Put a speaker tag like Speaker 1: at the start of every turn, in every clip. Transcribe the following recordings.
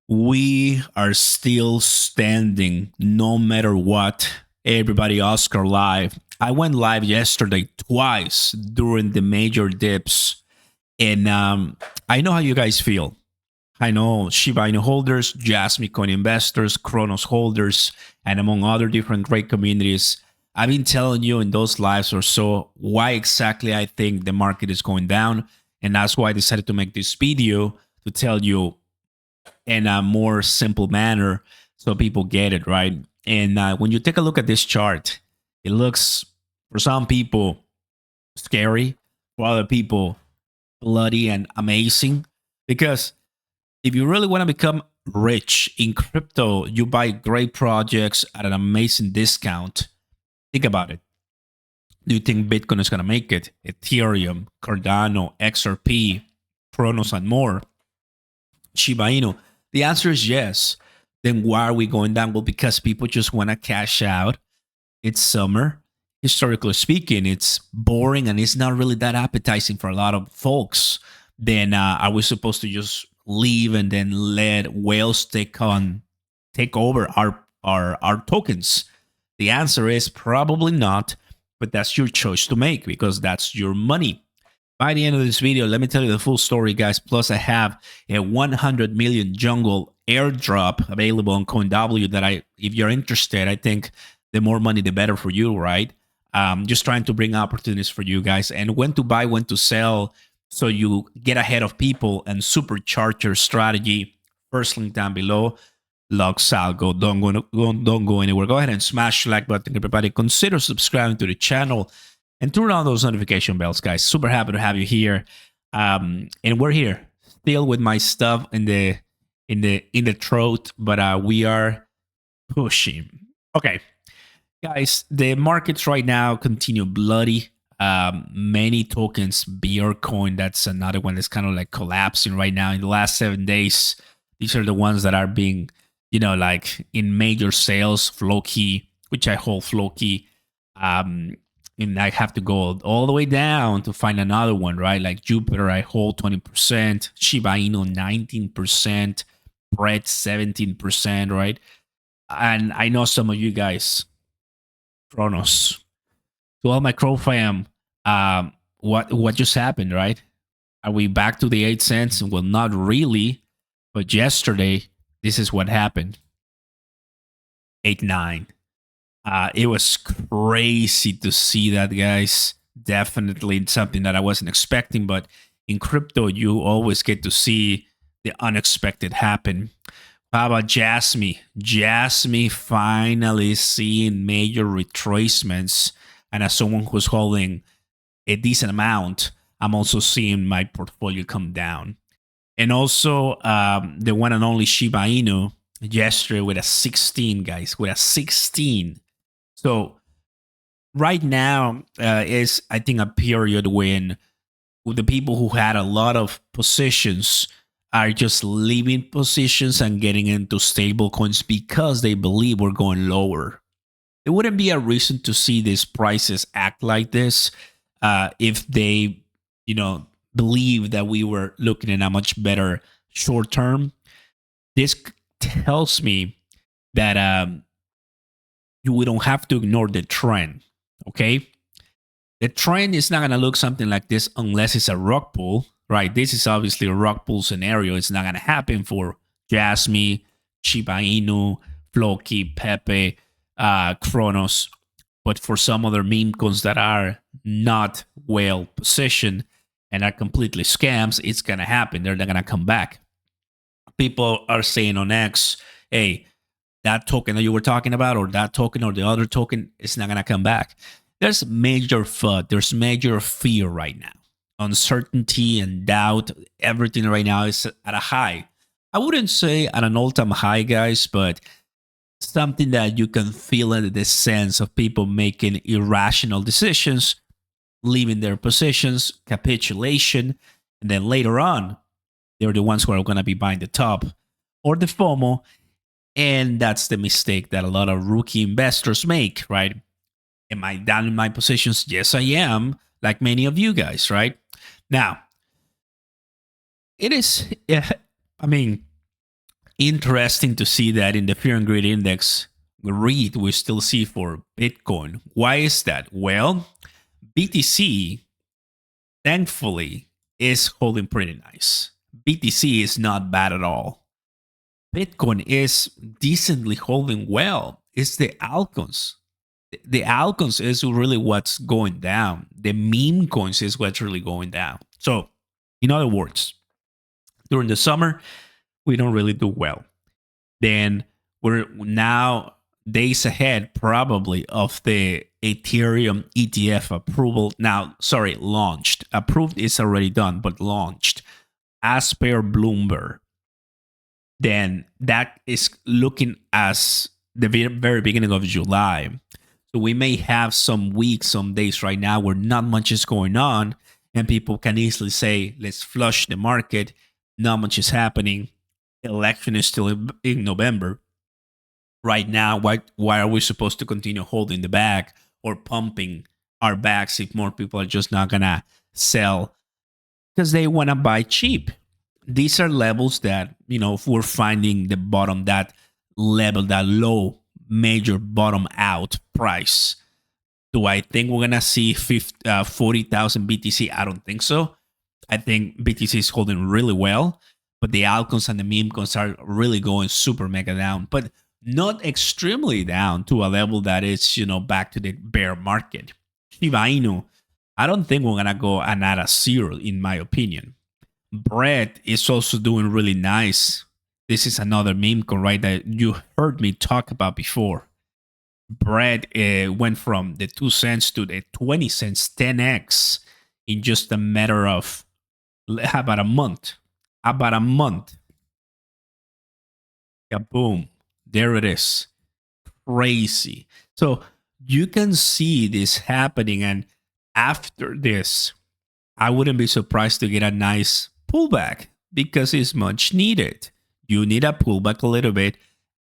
Speaker 1: We are still standing no matter what. Everybody, Oscar live. I went live yesterday twice during the major dips, and I know how you guys feel. I know Shiba Inu holders, Jasmy coin investors, Cronos holders, and among other different great communities. I've been telling you in those lives or so why exactly I think the market is going down, and that's why I decided to make this video to tell you in a more simple manner so people get it right. And when you take a look at this chart, it looks for some people scary, for other people bloody and amazing. Because if you really want to become rich in crypto, you buy great projects at an amazing discount. Think about it. Do you think Bitcoin is going to make it? Ethereum, Cardano, XRP, Cronos, and more. Shiba Inu. The answer is yes. Then why are we going down? Well, because people just want to cash out. It's summer. Historically speaking, it's boring and it's not really that appetizing for a lot of folks. Then are we supposed to just leave and then let whales take over our tokens? The answer is probably not, but that's your choice to make because that's your money. By the end of this video, let me tell you the full story, guys. Plus, I have a 100 million jungle airdrop available on CoinW that if you're interested, I think the more money, the better for you, right? Just trying to bring opportunities for you guys and when to buy, when to sell, so you get ahead of people and supercharge your strategy. First link down below. Log Salgo. Don't go anywhere. Go ahead and smash the like button, everybody. Consider subscribing to the channel and turn on those notification bells, guys. Super happy to have you here. And we're here still with my stuff in the throat, but we are pushing. Okay, guys, the markets right now continue bloody. Many tokens, BR coin, that's another one that's kind of like collapsing right now in the last 7 days. These are the ones that are being, like in major sales. Floki, which I hold Floki. And I have to go all the way down to find another one, right? Like Jupiter, I hold 20%, Shiba Inu 19%, Bread 17%, right? And I know some of you guys, Cronos, to all my Crow fam, what just happened, right? Are we back to the 8 cents? Well, not really, but yesterday, this is what happened. 8.9. It was crazy to see that, guys. Definitely something that I wasn't expecting, but in crypto, you always get to see the unexpected happen. How about Jasmy? Jasmy finally seeing major retracements, and as someone who's holding a decent amount, I'm also seeing my portfolio come down. And also the one and only Shiba Inu yesterday with a 16, guys, with a 16. So right now is, I think, a period when the people who had a lot of positions are just leaving positions and getting into stable coins because they believe we're going lower. It wouldn't be a reason to see these prices act like this if they, believe that we were looking at a much better short term. This tells me that we don't have to ignore the trend, okay? The trend is not going to look something like this unless it's a rug pull, right? This is obviously a rug pull scenario. It's not going to happen for Jasmy, Shiba Inu, Floki, Pepe, Cronos, but for some other meme coins that are not well positioned and are completely scams, it's going to happen. They're not going to come back. People are saying on X, hey, that token that you were talking about, or that token or the other token, is not going to come back. There's major FUD. There's major fear right now. Uncertainty and doubt. Everything right now is at a high. I wouldn't say at an all-time high, guys, but something that you can feel in the sense of people making irrational decisions, leaving their positions, capitulation, and then later on, they're the ones who are going to be buying the top or the FOMO. And that's the mistake that a lot of rookie investors make, right? Am I down in my positions? Yes, I am, like many of you guys, right? Now, it is, I mean, Interesting to see that in the fear and greed index, greed we still see for Bitcoin. Why is that? Well, BTC, thankfully, is holding pretty nice. BTC is not bad at all. Bitcoin is decently holding well. It's the altcoins. The altcoins is really what's going down. The meme coins is what's really going down. So, in other words, during the summer, we don't really do well. Then we're now days ahead probably of the Ethereum ETF approval. Now, sorry, launched. Approved is already done, but launched as per Bloomberg. Then that is looking as the very beginning of July. So we may have some weeks, some days right now where not much is going on, and people can easily say, let's flush the market. Not much is happening. Election is still in November. Right now, why are we supposed to continue holding the bag or pumping our bags if more people are just not going to sell because they want to buy cheap? These are levels that, if we're finding the bottom, that level, that low major bottom out price. Do I think we're going to see 40,000 BTC? I don't think so. I think BTC is holding really well, but the altcoins and the meme coins are really going super mega down, but not extremely down to a level that is, back to the bear market. Shiba Inu, I don't think we're going to go another zero, in my opinion. Bread is also doing really nice. This is another meme coin, right, that you heard me talk about before. Bread went from the 2 cents to the 20 cents, 10x in just a matter of about a month. Yeah, boom. There it is. Crazy. So you can see this happening. And after this, I wouldn't be surprised to get a nice pullback because it's much needed. You need a pullback a little bit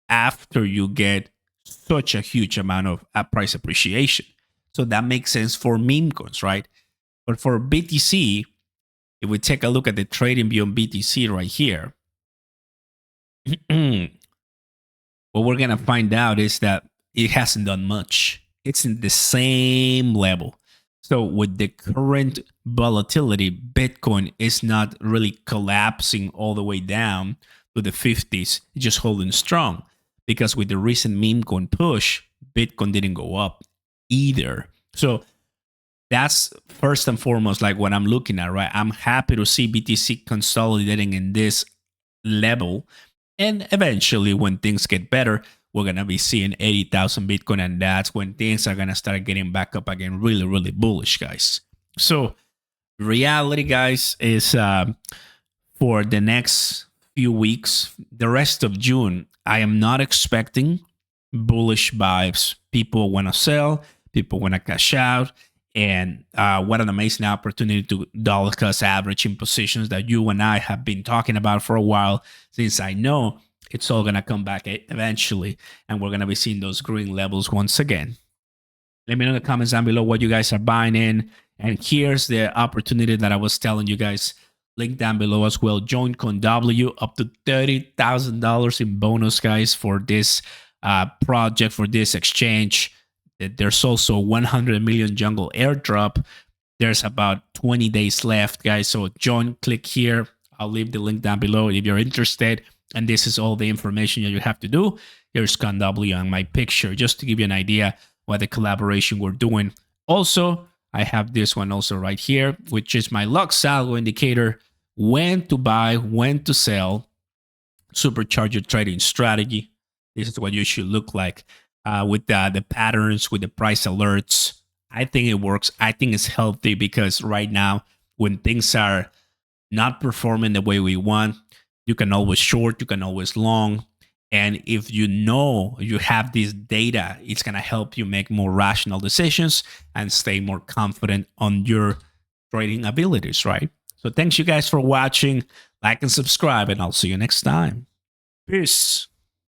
Speaker 1: after you get such a huge amount of price appreciation. So that makes sense for meme coins, right? But for BTC, if we take a look at the trading view on BTC right here, what we're going to find out is that it hasn't done much. It's in the same level. So with the current volatility, Bitcoin is not really collapsing all the way down to the 50s, just holding strong. Because with the recent meme coin push, Bitcoin didn't go up either. So that's first and foremost like what I'm looking at, right? I'm happy to see BTC consolidating in this level. And eventually, when things get better, we're going to be seeing 80,000 Bitcoin. And that's when things are going to start getting back up again. Really, really bullish, guys. So reality, guys, is for the next few weeks, the rest of June, I am not expecting bullish vibes. People want to sell. People want to cash out. And what an amazing opportunity to dollar cost average in positions that you and I have been talking about for a while, since I know it's all going to come back eventually. And we're going to be seeing those green levels once again. Let me know in the comments down below what you guys are buying in. And here's the opportunity that I was telling you guys. Link down below as well. Join CoinW, up to $30,000 in bonus, guys, for this project, for this exchange. There's also 100 million jungle airdrop. There's about 20 days left, guys. So join, click here. I'll leave the link down below if you're interested. And this is all the information that you have to do. Here's CoinW on my picture, just to give you an idea what the collaboration we're doing. Also, I have this one also right here, which is my Lux Algo indicator, when to buy, when to sell, supercharge your trading strategy. This is what you should look like with the patterns, with the price alerts. I think it works. I think it's healthy because right now, when things are not performing the way we want, you can always short, you can always long. And if you know you have this data, it's going to help you make more rational decisions and stay more confident on your trading abilities, right? So thanks you guys for watching. Like and subscribe, and I'll see you next time. Peace.